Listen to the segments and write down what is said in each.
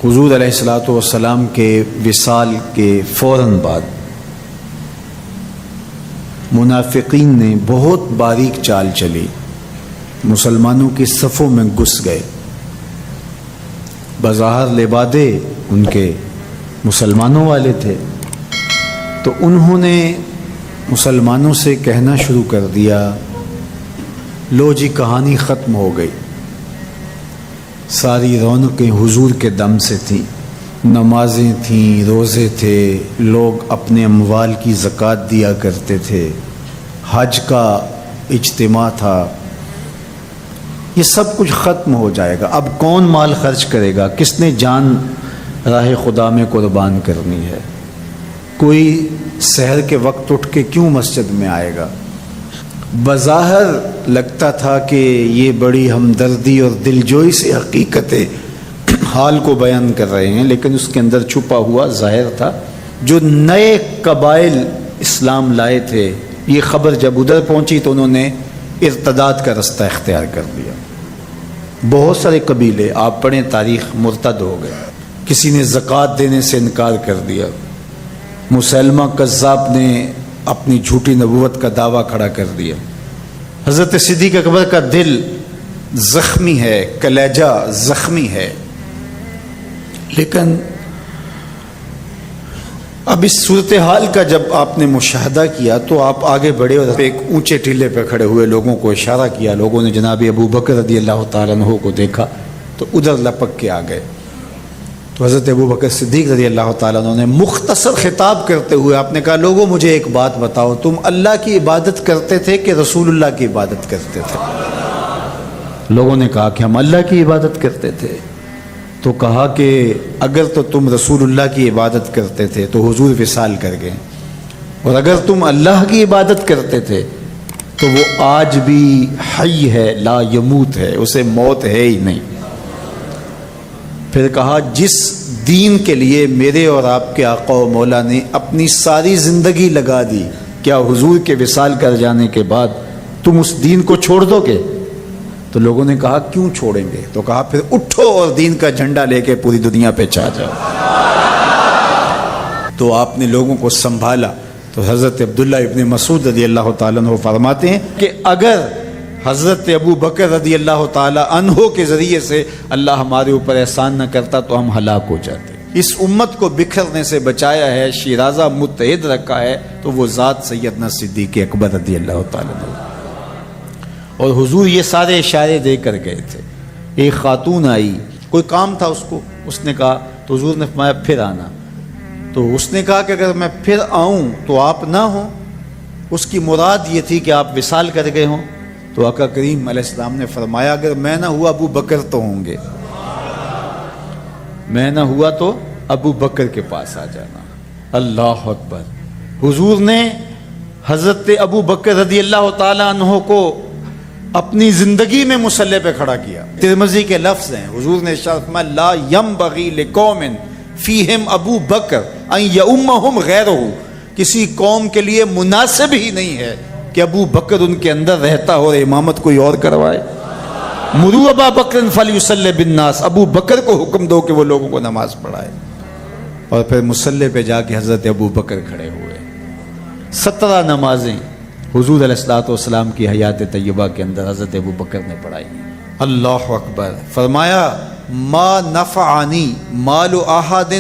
حضور علیہ الصلوۃ والسلام کے وصال کے فوراً بعد منافقین نے بہت باریک چال چلی، مسلمانوں کی صفوں میں گھس گئے۔ بظاہر لبادے ان کے مسلمانوں والے تھے، تو انہوں نے مسلمانوں سے کہنا شروع کر دیا، لو جی کہانی ختم ہو گئی، ساری رونقیں حضور کے دم سے تھیں، نمازیں تھیں، روزے تھے، لوگ اپنے اموال کی زکوٰۃ دیا کرتے تھے، حج کا اجتماع تھا، یہ سب کچھ ختم ہو جائے گا۔ اب کون مال خرچ کرے گا؟ کس نے جان راہ خدا میں قربان کرنی ہے؟ کوئی سحر کے وقت اٹھ کے کیوں مسجد میں آئے گا؟ بظاہر لگتا تھا کہ یہ بڑی ہمدردی اور دلجوئی سے حقیقت حال کو بیان کر رہے ہیں، لیکن اس کے اندر چھپا ہوا ظاہر تھا۔ جو نئے قبائل اسلام لائے تھے، یہ خبر جب ادھر پہنچی تو انہوں نے ارتداد کا رستہ اختیار کر لیا۔ بہت سارے قبیلے، آپ پڑھیں تاریخ، مرتد ہو گئے، کسی نے زکوٰۃ دینے سے انکار کر دیا، مسلمہ کذاب نے اپنی جھوٹی نبوت کا دعویٰ کھڑا کر دیا، حضرت صدیق اکبر کا دل زخمی ہے، کلیجہ زخمی ہے۔ لیکن اب اس صورتحال کا جب آپ نے مشاہدہ کیا تو آپ آگے بڑھے اور ایک اونچے ٹیلے پہ کھڑے ہوئے لوگوں کو اشارہ کیا۔ لوگوں نے جناب ابو بکر رضی اللہ تعالیٰ عنہ کو دیکھا تو ادھر لپک کے آ گئے، تو حضرت ابو بکر صدیق رضی اللہ تعالیٰ عنہ نے مختصر خطاب کرتے ہوئے آپ نے کہا، لوگوں مجھے ایک بات بتاؤ، تم اللہ کی عبادت کرتے تھے کہ رسول اللہ کی عبادت کرتے تھے؟ لوگوں نے کہا کہ ہم اللہ کی عبادت کرتے تھے۔ تو کہا کہ اگر تو تم رسول اللہ کی عبادت کرتے تھے تو حضور وصال کر گئے، اور اگر تم اللہ کی عبادت کرتے تھے تو وہ آج بھی حی ہے، لا یموت ہے، اسے موت ہے ہی نہیں۔ پھر کہا، جس دین کے لیے میرے اور آپ کے آقا و مولا نے اپنی ساری زندگی لگا دی، کیا حضور کے وصال کر جانے کے بعد تم اس دین کو چھوڑ دو گے؟ تو لوگوں نے کہا، کیوں چھوڑیں گے؟ تو کہا، پھر اٹھو اور دین کا جھنڈا لے کے پوری دنیا پہ چھا جاؤ۔ تو آپ نے لوگوں کو سنبھالا۔ تو حضرت عبداللہ ابن مسعود رضی اللہ تعالیٰ عنہ فرماتے ہیں کہ اگر حضرت ابو بکر رضی اللہ تعالیٰ عنہ کے ذریعے سے اللہ ہمارے اوپر احسان نہ کرتا تو ہم ہلاک ہو جاتے۔ اس امت کو بکھرنے سے بچایا ہے، شیرازہ متحد رکھا ہے، تو وہ ذات سیدنا صدیق اکبر رضی اللہ تعالیٰ عنہ۔ اور حضور یہ سارے اشارے دے کر گئے تھے۔ ایک خاتون آئی، کوئی کام تھا اس کو، اس نے کہا، تو حضور نے فرمایا پھر آنا۔ تو اس نے کہا کہ اگر میں پھر آؤں تو آپ نہ ہوں، اس کی مراد یہ تھی کہ آپ وصال کر گئے ہوں۔ تو آقا کریم علیہ السلام نے فرمایا، اگر میں نہ ہوا ابو بکر تو ہوں گے، میں نہ ہوا تو ابو بکر کے پاس آ جانا۔ اللہ اکبر۔ حضور نے حضرت ابو بکر رضی اللہ تعالی عنہ کو اپنی زندگی میں مصلی پہ کھڑا کیا۔ ترمذی کے لفظ ہیں، حضور نے ارشاد فرمایا، لا ینبغی لقوم فیہم ابو بکر ان یؤمہم غیرہ، کسی قوم کے لیے مناسب ہی نہیں ہے کہ ابو بکر ان کے اندر رہتا ہو اور امامت کوئی اور کروائے۔ مروا ابا بکر فلیصلی بالناس، ابو بکر کو حکم دو کہ وہ لوگوں کو نماز پڑھائے۔ اور پھر مصلی پہ جا کے حضرت ابو بکر کھڑے ہوئے۔ 17 نمازیں حضور علیہ الصلوۃ والسلام کی حیات طیبہ کے اندر حضرت ابو بکر نے پڑھائی۔ اللہ اکبر۔ فرمایا، ما نفعنی مال احد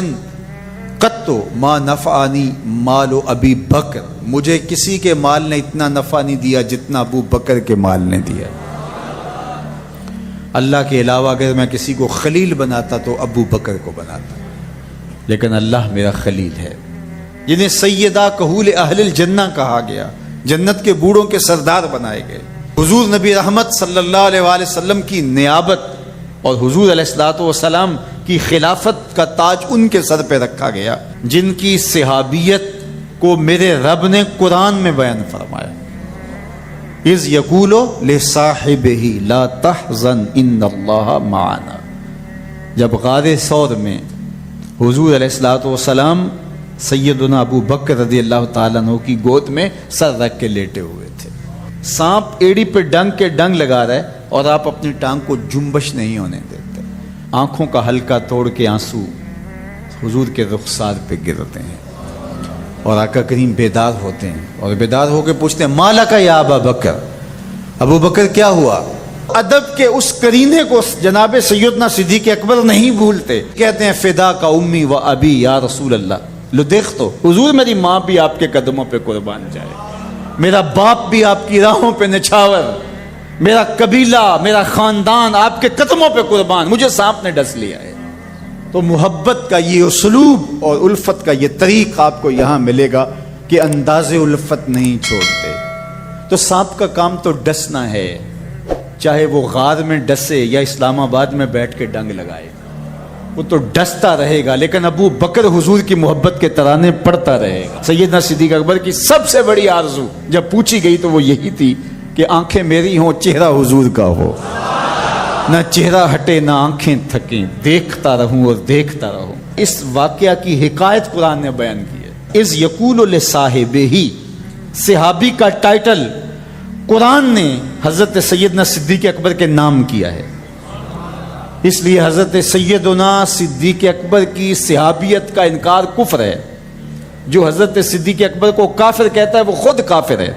قط ما نفعنی مال ابی بکر، مجھے کسی کے مال نے اتنا نفع نہیں دیا جتنا ابو بکر کے مال نے دیا۔ اللہ کے علاوہ اگر میں کسی کو خلیل بناتا تو ابو بکر کو بناتا، لیکن اللہ میرا خلیل ہے، جنہیں سیدہ کہول اہل الجنہ کہا گیا، جنت کے بوڑھوں کے سردار بنائے گئے۔ حضور نبی رحمت صلی اللہ علیہ وآلہ وسلم کی نیابت اور حضور علیہ الصلوۃ والسلام کی خلافت کا تاج ان کے سر پہ رکھا گیا، جن کی صحابیت کو میرے رب نے قرآن میں بیان فرمایا، اذ یقول لصاحبہ لا تحزن ان اللہ معنا۔ جب غار ثور میں حضور علیہ الصلوۃ والسلام سیدنا ابو بکر رضی اللہ تعالیٰ عنہ کی گود میں سر رکھ کے لیٹے ہوئے تھے، سانپ ایڑی پہ ڈنگ کے ڈنگ لگا رہا ہے اور آپ اپنی ٹانگ کو جنبش نہیں ہونے دیتے، آنکھوں کا حلقہ توڑ کے آنسو حضور کے رخسار پہ گرتے ہیں، اور آقا کریم بیدار ہوتے ہیں، اور بیدار ہو کے پوچھتے ہیں مالک یا ابا بکر، ابو بکر کیا ہوا؟ ادب کے اس قرینے کو جناب سیدنا صدیق اکبر نہیں بھولتے، کہتے ہیں فدا کا امی و ابی یا رسول اللہ، لو دیکھ تو حضور میری ماں بھی آپ کے قدموں پہ قربان جائے، میرا باپ بھی آپ کی راہوں پہ نچھاور، میرا قبیلہ میرا خاندان آپ کے قدموں پہ قربان، مجھے سانپ نے ڈس لیا ہے۔ تو محبت کا یہ اسلوب اور الفت کا یہ طریق آپ کو یہاں ملے گا کہ انداز الفت نہیں چھوڑتے۔ تو سانپ کا کام تو ڈسنا ہے، چاہے وہ غار میں ڈسے یا اسلام آباد میں بیٹھ کے ڈنگ لگائے، وہ تو ڈستا رہے گا، لیکن ابو بکر حضور کی محبت کے ترانے پڑھتا رہے گا۔ سیدنا صدیق اکبر کی سب سے بڑی آرزو جب پوچھی گئی تو وہ یہی تھی کہ آنکھیں میری ہوں، چہرہ حضور کا ہو، نہ چہرہ ہٹے نہ آنکھیں تھکیں، دیکھتا رہوں اور دیکھتا رہوں۔ اس واقعہ کی حکایت قرآن نے بیان کی ہے۔ اذ یقول لصاحبہ، صحابی کا ٹائٹل قرآن نے حضرت سیدنا صدیق اکبر کے نام کیا ہے، اس لیے حضرت سیدنا صدیق اکبر کی صحابیت کا انکار کفر ہے۔ جو حضرت صدیق اکبر کو کافر کہتا ہے وہ خود کافر ہے،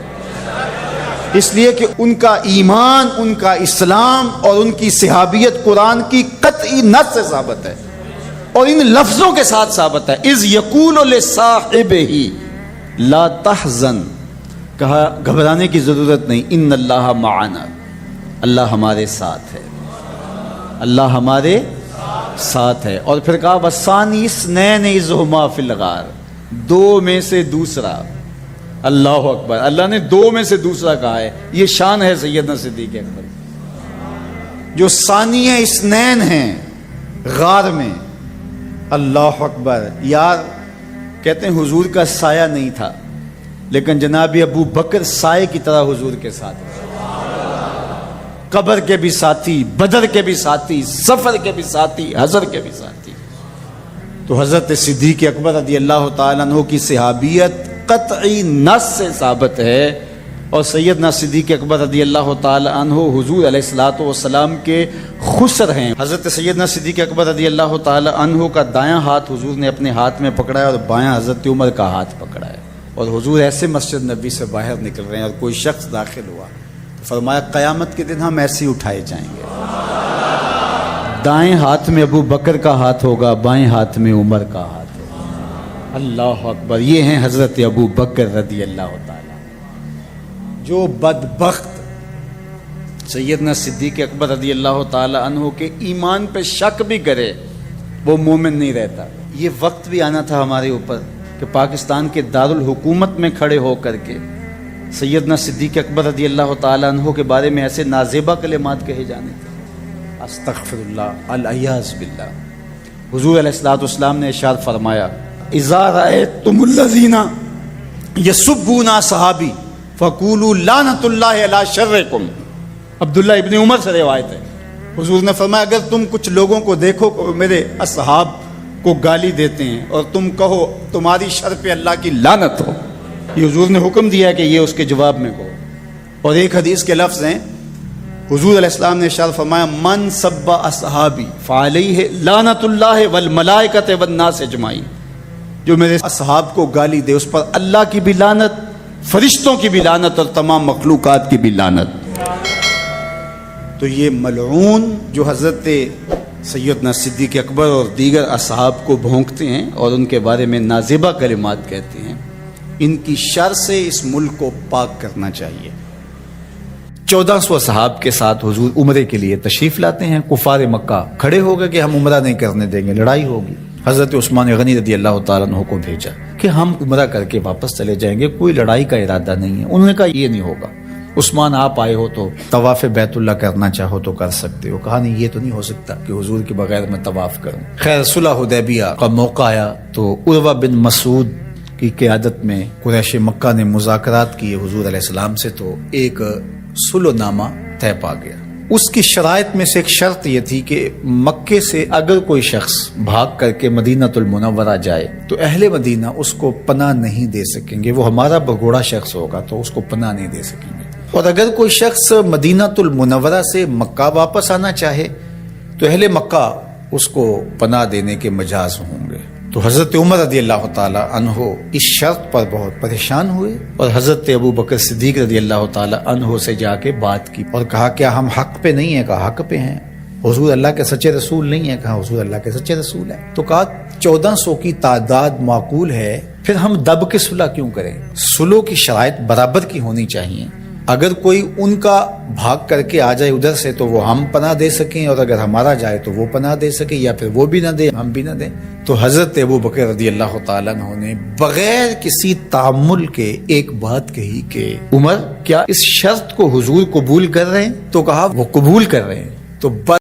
اس لیے کہ ان کا ایمان، ان کا اسلام اور ان کی صحابیت قرآن کی قطعی نص سے ثابت ہے، اور ان لفظوں کے ساتھ ثابت ہے۔ اذ یقول لصاحبہ لا تحزن، کہا گھبرانے کی ضرورت نہیں، ان اللہ معنا، اللہ ہمارے ساتھ ہے، اللہ ہمارے ساتھ ہے۔ اور پھر کہا وَالثَّانِي اثْنَيْنِ اذ هُمَا فِي الْغَارِ، دو میں سے دوسرا، اللہ اکبر، اللہ نے دو میں سے دوسرا کہا ہے، یہ شان ہے سیدنا صدیق اکبر جو ثانی اثنین ہیں غار میں۔ اللہ اکبر، یار کہتے ہیں حضور کا سایہ نہیں تھا، لیکن جناب ابو بکر سائے کی طرح حضور کے ساتھ تھے، قبر کے بھی ساتھی، بدر کے بھی ساتھی، سفر کے بھی ساتھی، حضر کے بھی ساتھی۔ تو حضرت صدیق اکبر رضی اللہ تعالیٰ عنہ کی صحابیت قطعی نص سے ثابت ہے، اور سیدنا صدیق اکبر رضی اللہ تعالیٰ عنہ حضور علیہ الصلوۃ والسلام کے خسر ہیں۔ حضرت سیدنا صدیق اکبر رضی اللہ تعالیٰ عنہ کا دایاں ہاتھ حضور نے اپنے ہاتھ میں پکڑا ہے، اور بایاں حضرت عمر کا ہاتھ پکڑا ہے، اور حضور ایسے مسجد نبی سے باہر نکل رہے ہیں، اور کوئی شخص داخل ہوا تو فرمایا قیامت کے دن ہم ایسے ہی اٹھائے جائیں گے، دائیں ہاتھ میں ابو بکر کا ہاتھ ہوگا، بائیں ہاتھ میں عمر کا ہاتھ ہوگا۔ اللہ اکبر، یہ ہیں حضرت ابو بکر رضی اللہ تعالیٰ۔ جو بدبخت سیدنا صدیق اکبر رضی اللہ تعالیٰ عنہ کے ایمان پہ شک بھی کرے وہ مومن نہیں رہتا۔ یہ وقت بھی آنا تھا ہمارے اوپر کہ پاکستان کے دارالحکومت میں کھڑے ہو کر کے سیدنا صدیق اکبر رضی اللہ تعالیٰ عنہ کے بارے میں ایسے نازیبہ کلمات کہے جانے تھے، استغفر اللہ، العیاذ باللہ۔ حضور علیہ الصلوۃ والسلام نے ارشاد فرمایا اذا رأیتم الذین یسبون صحابی فقولوا لعنۃ اللہ علی شرکم۔ عبداللہ ابن عمر سے روایت ہے، حضور نے فرمایا اگر تم کچھ لوگوں کو دیکھو کہ میرے اصحاب کو گالی دیتے ہیں اور تم کہو تمہاری شر پہ اللہ کی لعنت ہو، یہ حضور نے حکم دیا ہے کہ یہ اس کے جواب میں کہو۔ اور ایک حدیث کے لفظ ہیں، حضور علیہ السلام نے ارشاد فرمایا من سب اصحابی فعلیہ لعنت اللہ والملائکۃ والناس اجمعین، جو میرے اصحاب کو گالی دے اس پر اللہ کی بھی لعنت، فرشتوں کی بھی لعنت، اور تمام مخلوقات کی بھی لعنت۔ تو یہ ملعون جو حضرت سیدنا صدیق اکبر اور دیگر اصحاب کو بھونکتے ہیں اور ان کے بارے میں نازیبہ کلمات کہتے ہیں، ان کی شر سے اس ملک کو پاک کرنا چاہیے۔ 1400 صحاب کے ساتھ حضور عمرے کے لیے تشریف لاتے ہیں، کفار مکہ کھڑے ہو گئے کہ ہم عمرہ نہیں کرنے دیں گے، لڑائی ہوگی۔ حضرت عثمان غنی رضی اللہ تعالیٰ عنہ کو بھیجا کہ ہم عمرہ کر کے واپس چلے جائیں گے، کوئی لڑائی کا ارادہ نہیں ہے۔ انہوں نے کہا یہ نہیں ہوگا، عثمان آپ آئے ہو تو طواف بیت اللہ کرنا چاہو تو کر سکتے ہو۔ کہا نہیں، یہ تو نہیں ہو سکتا کہ حضور کے بغیر میں طواف کروں۔ خیر صلح حدیبیہ کا موقع آیا تو عروہ بن مسعود کی قیادت میں قریش مکہ نے مذاکرات کیے حضور علیہ السلام سے، تو ایک صلح نامہ طے پا گیا۔ اس کی شرائط میں سے ایک شرط یہ تھی کہ مکے سے اگر کوئی شخص بھاگ کر کے مدینہ المنورہ جائے تو اہل مدینہ اس کو پناہ نہیں دے سکیں گے، وہ ہمارا بگوڑا شخص ہوگا تو اس کو پناہ نہیں دے سکیں گے۔ اور اگر کوئی شخص مدینہ المنورہ سے مکہ واپس آنا چاہے تو اہل مکہ اس کو پناہ دینے کے مجاز ہوں گے۔ تو حضرت عمر رضی اللہ تعالی عنہ اس شرط پر بہت پریشان ہوئے اور حضرت ابو بکر صدیق رضی اللہ تعالی عنہ سے جا کے بات کی اور کہا کیا ہم حق پہ نہیں ہیں؟ کہا حق پہ ہیں۔ حضور اللہ کے سچے رسول نہیں ہیں؟ کہا حضور اللہ کے سچے رسول ہیں۔ تو کہا 1400 کی تعداد معقول ہے، پھر ہم دب کے صلح کیوں کریں؟ صلح کی شرائط برابر کی ہونی چاہیے۔ اگر کوئی ان کا بھاگ کر کے آ جائے ادھر سے تو وہ ہم پناہ دے سکیں، اور اگر ہمارا جائے تو وہ پناہ دے سکیں، یا پھر وہ بھی نہ دے ہم بھی نہ دیں۔ تو حضرت ابو بکر رضی اللہ تعالیٰ عنہ نے بغیر کسی تعامل کے ایک بات کہی کہ عمر کیا اس شرط کو حضور قبول کر رہے ہیں؟ تو کہا وہ قبول کر رہے ہیں۔ تو